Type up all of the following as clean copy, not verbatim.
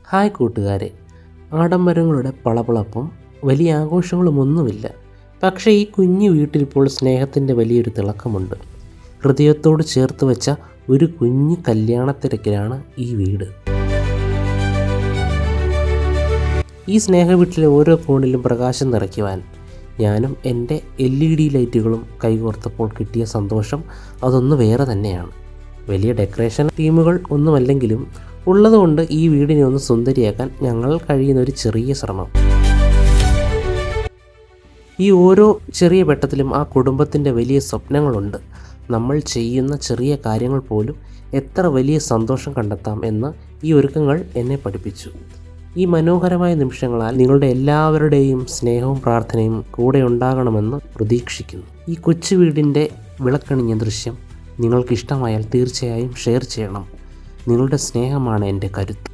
Hi കൂട്ടുകാരെ, ആഡംബരങ്ങളുടെ പളപളപ്പും വലിയ ആഘോഷങ്ങളുമൊന്നുമില്ല. പക്ഷേ ഈ കുഞ്ഞു വീട്ടിലിപ്പോൾ സ്നേഹത്തിൻ്റെ വലിയൊരു തിളക്കമുണ്ട്. ഹൃദയത്തോട് ചേർത്ത് വെച്ച ഒരു കുഞ്ഞു കല്യാണത്തിരക്കിലാണ് ഈ വീട്. ഈ സ്നേഹ വീട്ടിലെ ഓരോ കോണിലും പ്രകാശം നിറയ്ക്കുവാൻ ഞാനും എൻ്റെ LED ലൈറ്റുകളും കൈകോർത്തപ്പോൾ കിട്ടിയ സന്തോഷം അതൊന്ന് വേറെ തന്നെയാണ്. വലിയ ഡെക്കറേഷൻ ടീമുകൾ ഒന്നുമല്ലെങ്കിലും ഉള്ളതുകൊണ്ട് ഈ വീടിനെ ഒന്ന് സുന്ദരിയാക്കാൻ ഞങ്ങൾ കഴിയുന്ന ഒരു ചെറിയ ശ്രമം. ഈ ഓരോ ചെറിയ വെട്ടത്തിലും ആ കുടുംബത്തിൻ്റെ വലിയ സ്വപ്നങ്ങളുണ്ട്. നമ്മൾ ചെയ്യുന്ന ചെറിയ കാര്യങ്ങൾ പോലും എത്ര വലിയ സന്തോഷം കണ്ടെത്താം എന്ന് ഈ ഒരുക്കങ്ങൾ എന്നെ പഠിപ്പിച്ചു. ഈ മനോഹരമായ നിമിഷങ്ങളാൽ നിങ്ങളുടെ എല്ലാവരുടെയും സ്നേഹവും പ്രാർത്ഥനയും കൂടെ ഉണ്ടാകണമെന്ന് പ്രതീക്ഷിക്കുന്നു. ഈ കൊച്ചു വീടിൻ്റെ വിളക്കണിഞ്ഞ ദൃശ്യം നിങ്ങൾക്കിഷ്ടമായാൽ തീർച്ചയായും ഷെയർ ചെയ്യണം. നിങ്ങളുടെ സ്നേഹമാണ് എൻ്റെ കരുത്ത്.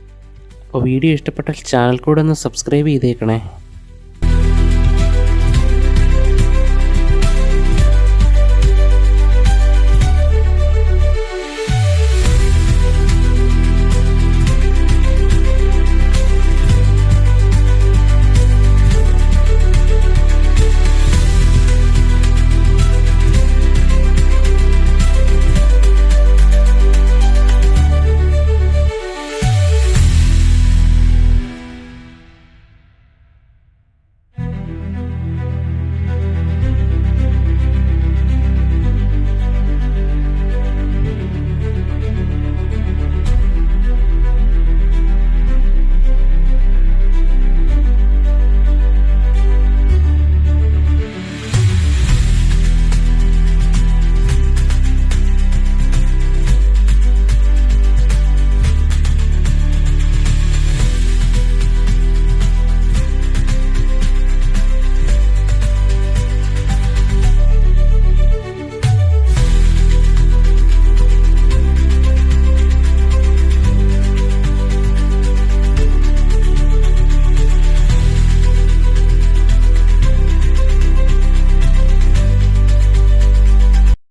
അപ്പോൾ വീഡിയോ ഇഷ്ടപ്പെട്ടാൽ ചാനൽ കൂടെ ഒന്ന് സബ്സ്ക്രൈബ് ചെയ്തേക്കണേ.